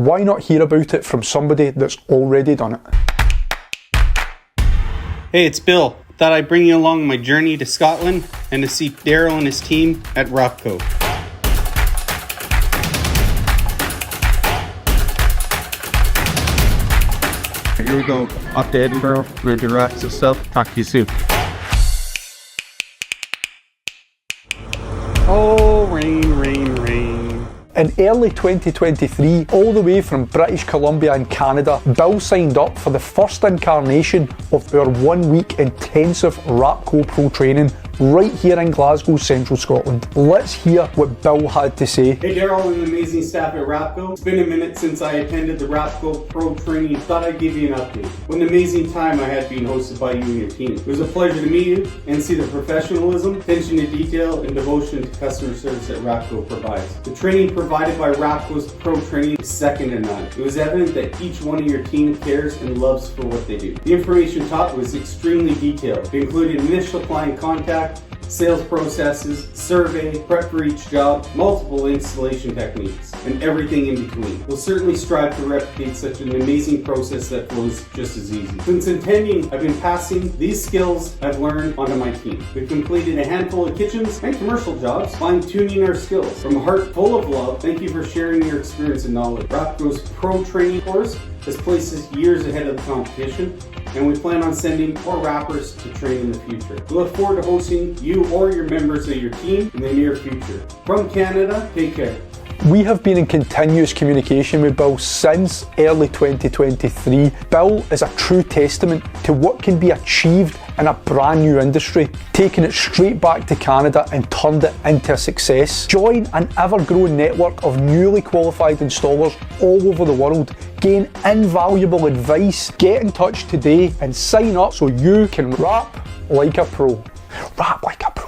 why not hear about it from somebody that's already done it? Hey, it's Bill. Thought I'd bring you along my journey to Scotland and to see Daryl and his team at WrapCo. Here we go, up to Edinburgh, ready to wrap some stuff. Talk to you soon. Oh, rain, rain, rain. In early 2023, all the way from British Columbia in Canada, Bill signed up for the first incarnation of our 1 week intensive WrapCo Pro training right here in Glasgow, Central Scotland. Let's hear what Bill had to say. Hey Daryl and the amazing staff at WrapCo. It's been a minute since I attended the WrapCo Pro training. Thought I'd give you an update. What an amazing time I had being hosted by you and your team. It was a pleasure to meet you and see the professionalism, attention to detail, and devotion to customer service that WrapCo provides. The training provided by WrapCo's Pro training is second to none. It was evident that each one of your team cares and loves for what they do. The information taught was extremely detailed. It included initial client contact, sales processes, survey, prep for each job, multiple installation techniques, and everything in between. We'll certainly strive to replicate such an amazing process that flows just as easy. Since attending, I've been passing these skills I've learned onto my team. We've completed a handful of kitchens and commercial jobs, fine-tuning our skills. From a heart full of love, thank you for sharing your experience and knowledge. WrapCo's Pro Training course has placed us years ahead of the competition, and we plan on sending more wrappers to train in the future. We look forward to hosting you or your members of your team in the near future. From Canada, take care. We have been in continuous communication with Bill since early 2023. Bill is a true testament to what can be achieved in a brand new industry, taking it straight back to Canada and turned it into a success. Join an ever-growing network of newly qualified installers all over the world. Gain invaluable advice. Get in touch today and sign up so you can wrap like a pro. Wrap like a pro.